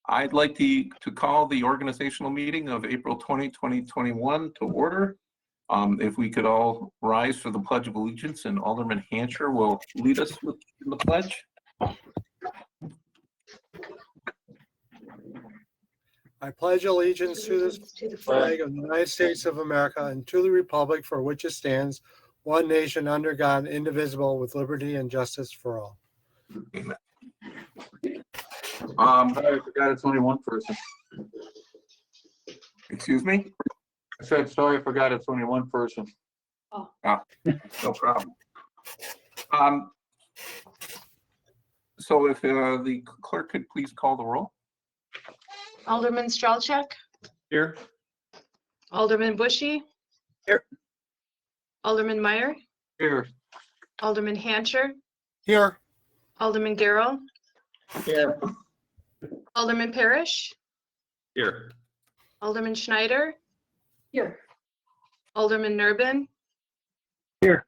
I'd like to call the organizational meeting of April 20, 2021 to order. If we could all rise for the Pledge of Allegiance, and Alderman Hancher will lead us with the pledge. I pledge allegiance to the flag of the United States of America and to the republic for which it stands, one nation under God, indivisible, with liberty and justice for all. Amen. I forgot it's only one person. Excuse me? I said, sorry, I forgot it's only one person. No problem. So if the clerk could please call the roll. Alderman Stralchuk, Here. Alderman Bushy. Here. Alderman Meyer, Here. Alderman Hancher, Here. Alderman Garrow, Here. Alderman Parrish, Here. Alderman Schneider, Here. Alderman Nurbin. Here.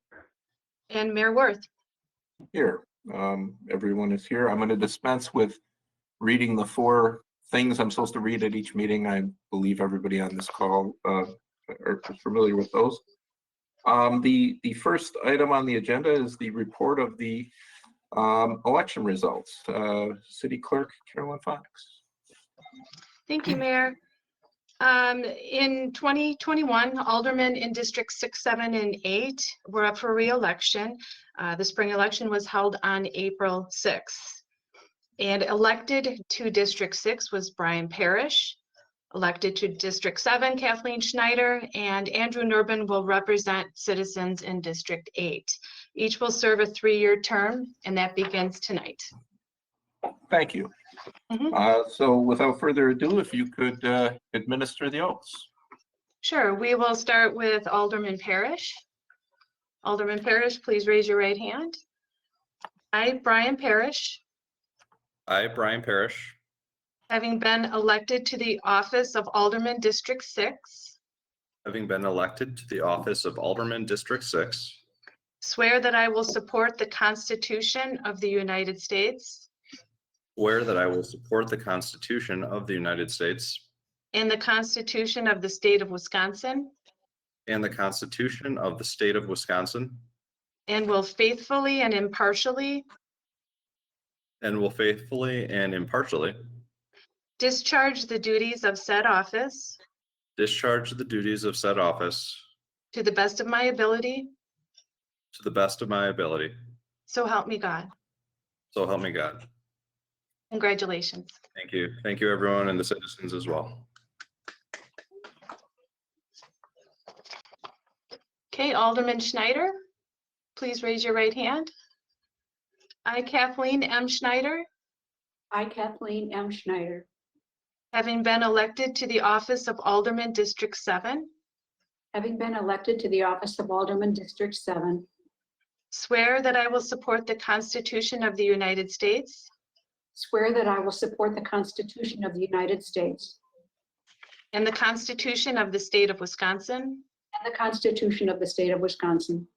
And Mayor Worth. Here. Everyone is here. I'm going to dispense with reading the four things I'm supposed to read at each meeting. I believe everybody on this call are familiar with those. The first item on the agenda is the report of the election results. City Clerk Carolyn Fox. Thank you, Mayor. In 2021, aldermen in District 6, 7, and 8 were up for re-election. The spring election was held on April 6th. And elected to District 6 was Brian Parrish. Elected to District 7, Kathleen Schneider, and Andrew Nurbin will represent citizens in District 8. Each will serve a 3-year term, and that begins tonight. Thank you. So without further ado, if you could administer the oaths. Sure, we will start with Alderman Parrish. Alderman Parrish, please raise your right hand. I, Brian Parrish, I, Brian Parrish, having been elected to the office of Alderman District 6, having been elected to the office of Alderman District 6, swear that I will support the Constitution of the United States swear that I will support the Constitution of the United States and the Constitution of the State of Wisconsin, and the Constitution of the State of Wisconsin, and will faithfully and impartially discharge the duties of said office discharge the duties of said office to the best of my ability, to the best of my ability. so help me God. So help me God. Congratulations. Thank you. Thank you, everyone, and the citizens as well. Okay, Alderman Schneider, please raise your right hand. I, Kathleen M. Schneider, I, Kathleen M. Schneider, having been elected to the office of Alderman District 7, having been elected to the office of Alderman District 7, swear that I will support the Constitution of the United States swear that I will support the Constitution of the United States and the Constitution of the State of Wisconsin, and the Constitution of the State of Wisconsin,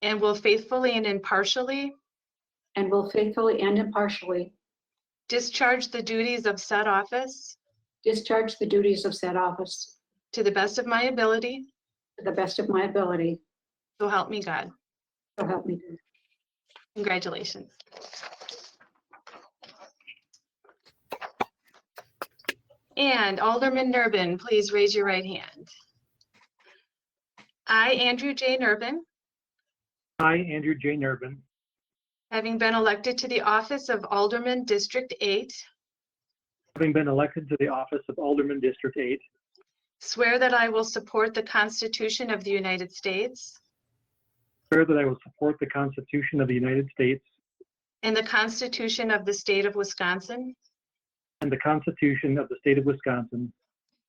and will faithfully and impartially and will faithfully and impartially discharge the duties of said office discharge the duties of said office to the best of my ability, to the best of my ability. so help me God. So help me God. Congratulations. And Alderman Nurbin, please raise your right hand. I, Andrew J. Nurbin, I, Andrew J. Nurbin, having been elected to the office of Alderman District 8, having been elected to the office of Alderman District 8, swear that I will support the Constitution of the United States swear that I will support the Constitution of the United States and the Constitution of the State of Wisconsin, and the Constitution of the State of Wisconsin,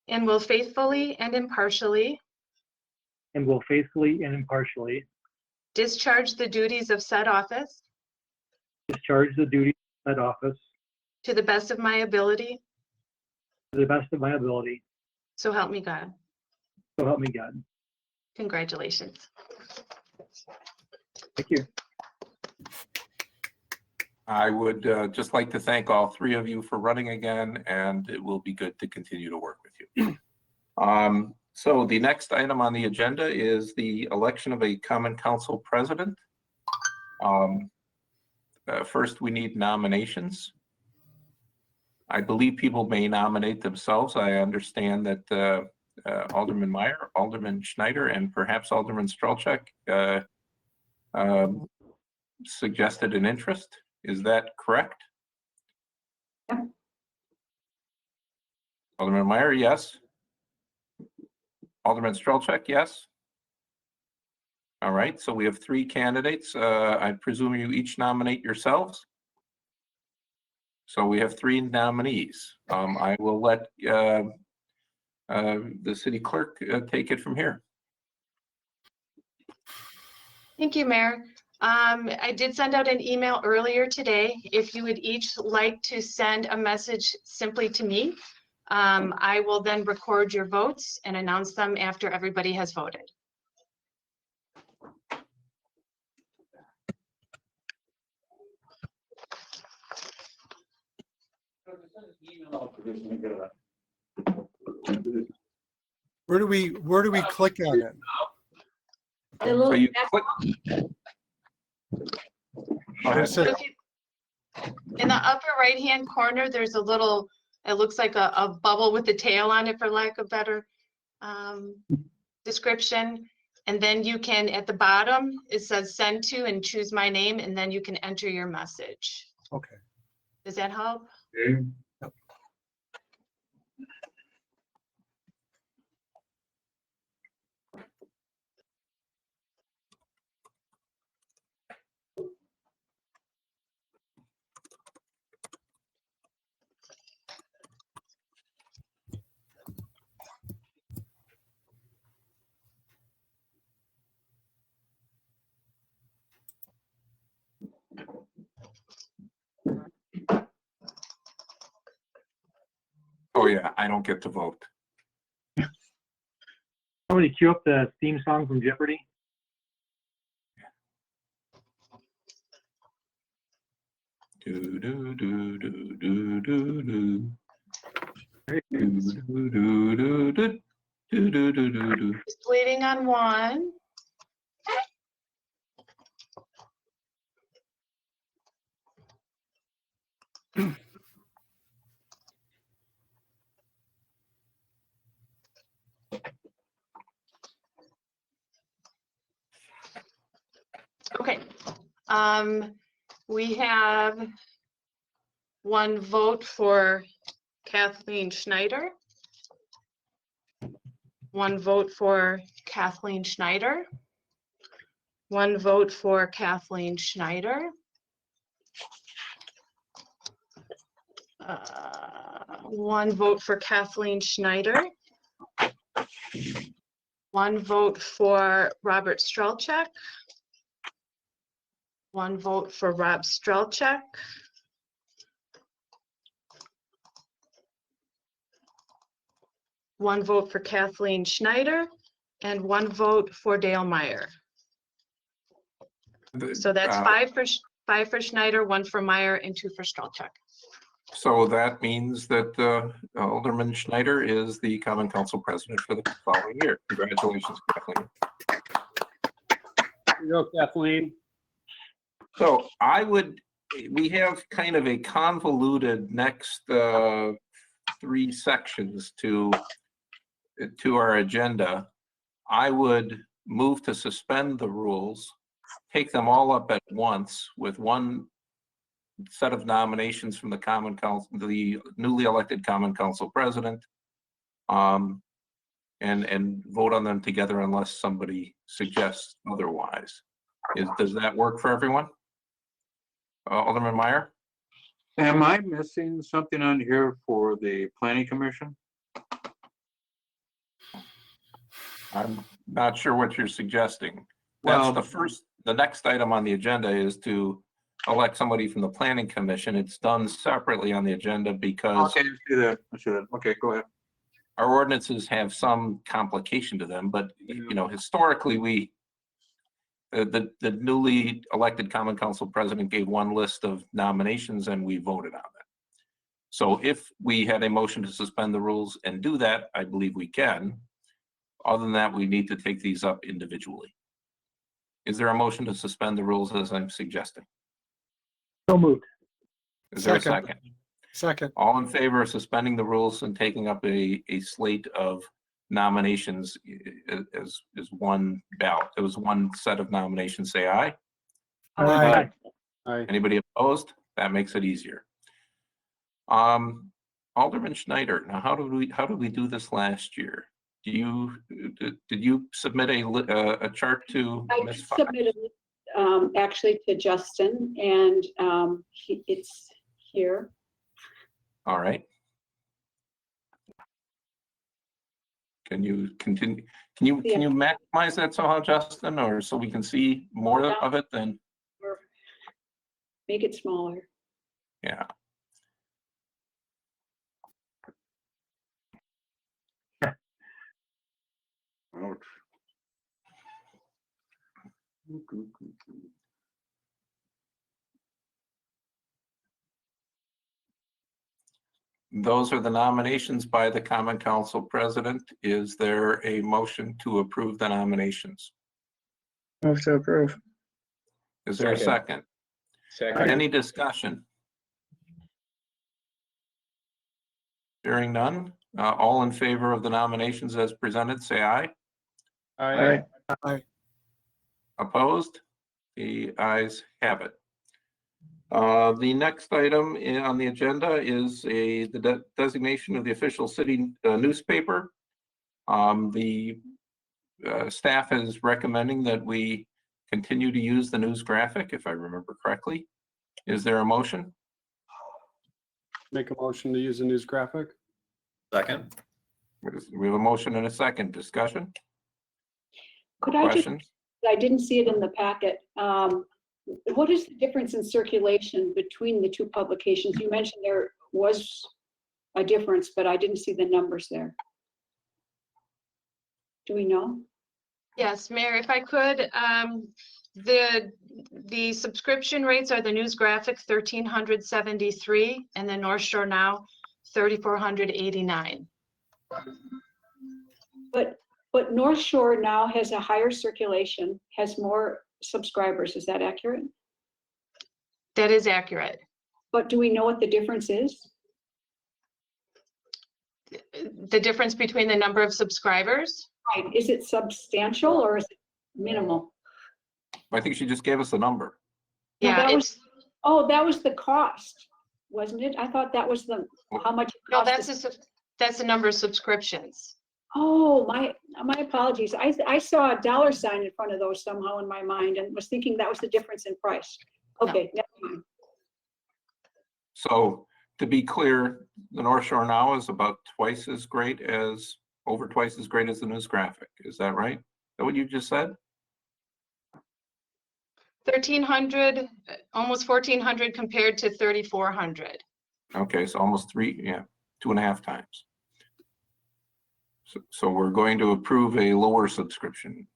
and will faithfully and impartially and will faithfully and impartially discharge the duties of said office discharge the duties of that office to the best of my ability, to the best of my ability. so help me God. So help me God. Congratulations. Thank you. I would just like to thank all three of you for running again, and it will be good to continue to work with you. So the next item on the agenda is the election of a Common Council president. First, we need nominations. I believe people may nominate themselves. I understand that Alderman Meyer, Alderman Schneider, and perhaps Alderman Strelchuk suggested an interest. Is that correct? Yeah. Alderman Meyer, yes. Alderman Strelchuk, yes. All right, so we have three candidates. I presume you each nominate yourselves. So we have three nominees. I will let the city clerk take it from here. Thank you, Mayor. I did send out an email earlier today. If you would each like to send a message simply to me, I will then record your votes and announce them after everybody has voted. Where do we click on it? The So little, you click. Go ahead. So- In the upper right-hand corner, there's a little, it looks like a bubble with a tail on it, for lack of better description. And then you can, at the bottom, it says send to and choose my name, and then you can enter your message. Okay. Does that help? Oh yeah, I don't get to vote. Somebody cue up the theme song from Jeopardy. Do do do do do do do. Do do do do do do do do do. Just waiting on one. Okay, we have one vote for Kathleen Schneider. One vote for Kathleen Schneider. One vote for Kathleen Schneider. One vote for Kathleen Schneider. One vote for Robert Strelchuk. One vote for Rob Strelchuk. One vote for Kathleen Schneider, and one vote for Dale Meyer. So that's five for Schneider, one for Meyer, and two for Strelchuk. So that means that Alderman Schneider is the Common Council president for the following year. Congratulations, Kathleen. Here you go, Kathleen. So we have kind of a convoluted next three sections to our agenda. I would move to suspend the rules, take them all up at once with one set of nominations from the Common Council, the newly elected Common Council president, and vote on them together unless somebody suggests otherwise. Does that work for everyone? Alderman Meyer? Am I missing something on here for the planning commission? I'm not sure what you're suggesting. That's Well, the next item on the agenda is to elect somebody from the planning commission. It's done separately on the agenda because okay, I see that. Okay, go ahead. our ordinances have some complication to them, but historically the newly elected Common Council president gave one list of nominations and we voted on it. So if we had a motion to suspend the rules and do that, I believe we can. Other than that, we need to take these up individually. Is there a motion to suspend the rules as I'm suggesting? So moved. Is there a Second. second? Second. All in favor of suspending the rules and taking up a slate of nominations as one ballot? There was one set of nominations, say aye. Aye. Anybody opposed? That makes it easier. Alderman Schneider, now how did we do this last year? Did you submit a chart to I Ms. Fox? submitted it actually to Justin, and it's here. All right. Can you continue? Can you maximize that somehow, Justin, or so we can see more of it than? Or make it smaller. Yeah. Ouch. Those are the nominations by the Common Council President. Is there a motion to approve the nominations? Move to approve. Is there a second? Second. Any discussion? Hearing none, all in favor of the nominations as presented, say aye. Aye. Aye. Opposed? The ayes have it. The next item on the agenda is the designation of the official city newspaper. The staff is recommending that we continue to use the news graphic, if I remember correctly. Is there a motion? Make a motion to use the news graphic. Second. We have a motion and a second. Discussion? Could I just, Questions? I didn't see it in the packet. What is the difference in circulation between the two publications? You mentioned there was a difference, but I didn't see the numbers there. Do we know? Yes, Mayor, if I could, the subscription rates are the News Graphic 1,373 and the North Shore Now 3,489. But North Shore Now has a higher circulation, has more subscribers. Is that accurate? That is accurate. But do we know what the difference is? The difference between the number of subscribers? Right. Is it substantial or is it minimal? I think she just gave us a number. No, Yeah, that it's, that was the cost, wasn't it? I thought that was the how much it no, cost. that's the number of subscriptions. Oh, my apologies. I saw a dollar sign in front of those somehow in my mind and was thinking that was the difference in price. Okay, never mind. So to be clear, the North Shore Now is about over twice as great as the News Graphic. Is that right? Is that what you just said? 1,300, almost 1,400 compared to 3,400. Okay, so almost 2.5 times. So we're going to approve a lower subscription,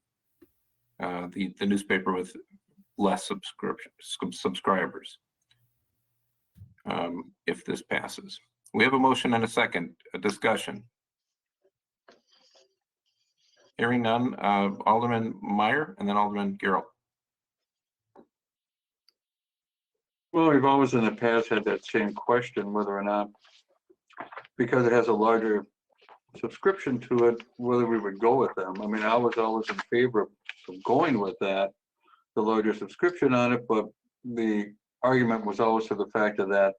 the newspaper with less subscribers, if this passes. We have a motion and a second, a discussion. Hearing none, Alderman Meyer and then Alderman Garrell. Well, we've always in the past had that same question, whether or not, because it has a larger subscription to it, whether we would go with them. I mean, I was always in favor of going with that, the larger subscription on it, but the argument was always to the fact that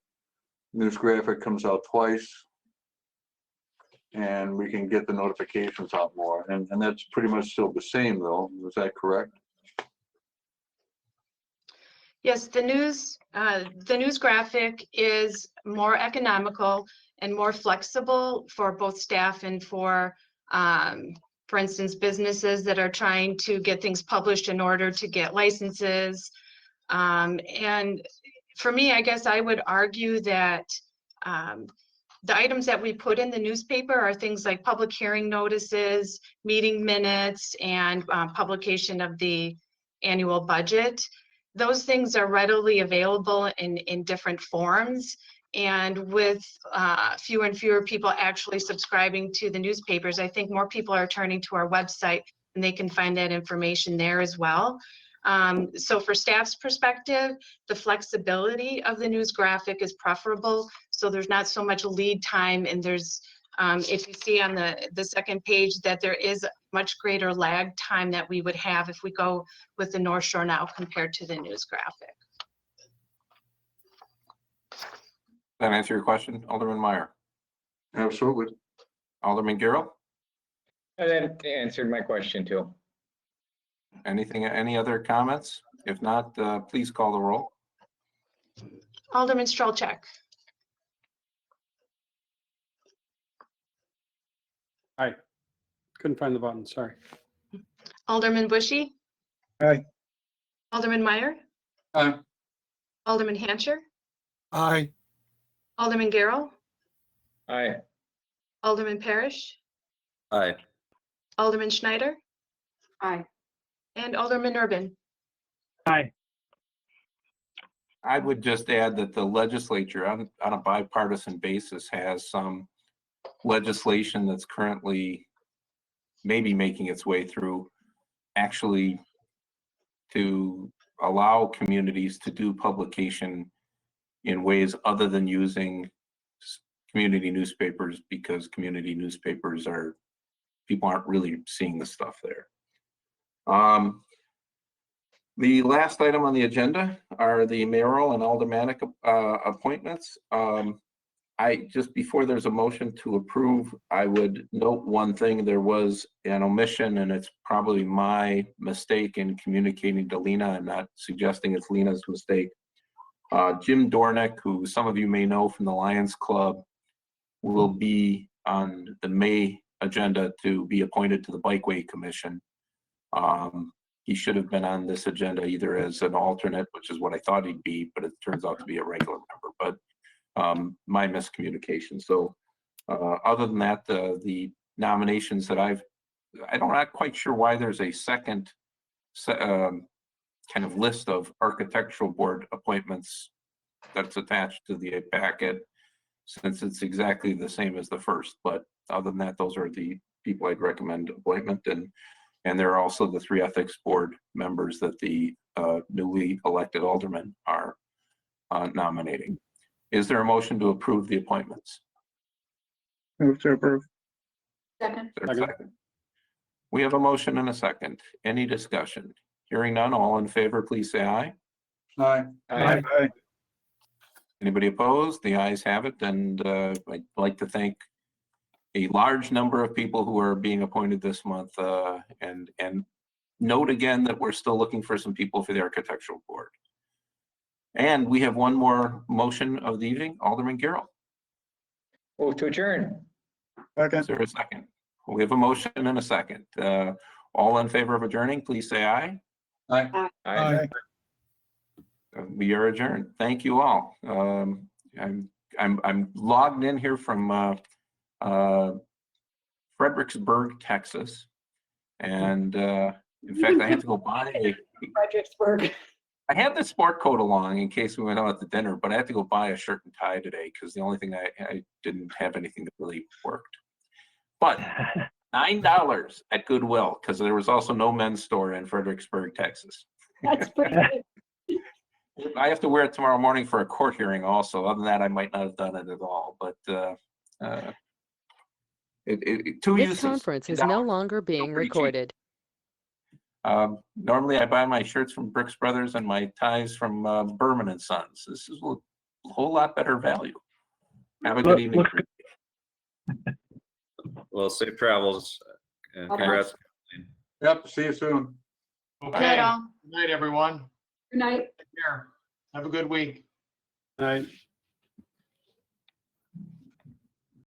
News Graphic comes out twice and we can get the notifications out more. And that's pretty much still the same though. Was that correct? Yes, the news graphic is more economical and more flexible for both staff and for instance, businesses that are trying to get things published in order to get licenses. And for me, I guess I would argue that the items that we put in the newspaper are things like public hearing notices, meeting minutes, and publication of the annual budget. Those things are readily available in different forms. And with fewer and fewer people actually subscribing to the newspapers, I think more people are turning to our website and they can find that information there as well. So for staff's perspective, the flexibility of the news graphic is preferable. So there's not so much lead time, and there's, if you see on the second page, that there is much greater lag time that we would have if we go with the North Shore Now compared to the news graphic. That answer your question, Alderman Meyer? Absolutely. Alderman Garrell? That answered my question too. Any other comments? If not, please call the roll. Alderman Strelchak, Aye. Couldn't find the button, sorry. Alderman Bushy, Aye. Alderman Meyer, Aye. Alderman Hancher, Aye. Alderman Garrell, Aye. Alderman Parrish, Aye. Alderman Schneider, Aye. and Alderman Urban. Aye. I would just add that the legislature on a bipartisan basis has some legislation that's currently maybe making its way through, actually to allow communities to do publication in ways other than using community newspapers, because community newspapers people aren't really seeing the stuff there. The last item on the agenda are the mayoral and aldermanic appointments. Just before there's a motion to approve, I would note one thing. There was an omission, and it's probably my mistake in communicating to Lena. I'm not suggesting it's Lena's mistake. Jim Dornick, who some of you may know from the Lions Club, will be on the May agenda to be appointed to the Bikeway Commission. He should have been on this agenda either as an alternate, which is what I thought he'd be, but it turns out to be a regular member. But my miscommunication. So other than that, the nominations that I'm not quite sure why there's a second kind of list of architectural board appointments that's attached to the packet, since it's exactly the same as the first. But other than that, those are the people I'd recommend appointment, and there are also the 3 ethics board members that the newly elected aldermen are nominating. Is there a motion to approve the appointments? Move to approve. Second. Is there a second? We have a motion and a second. Any discussion? Hearing none, all in favor, please say aye. Aye. Aye. Anybody opposed? The ayes have it, and I'd like to thank a large number of people who are being appointed this month, and note again that we're still looking for some people for the architectural board. And we have one more motion of the evening. Alderman Garrell. Move to adjourn. Is there a second? We have a motion and a second. All in favor of adjourning, please say aye. Aye. Aye. We are adjourned. Thank you all. I'm logged in here from Fredericksburg, Texas, and in fact, I had to go buy Fredericksburg. I had the sport coat along in case we went out to dinner, but I had to go buy a shirt and tie today because the only thing I didn't have anything that really worked. But $9 at Goodwill, because there was also no men's store in Fredericksburg, Texas. That's pretty good. I have to wear it tomorrow morning for a court hearing also. Other than that, I might not have done it at all. But two This uses. conference is no longer being pretty cheap. recorded. Normally I buy my shirts from Brooks Brothers and my ties from Berman and Sons. This is a whole lot better value. Have a good evening. Well, safe travels and Okay. congrats. Yep, see you soon. Good night, all. Good night, everyone. Good night. Take care. Have a good week. Aye.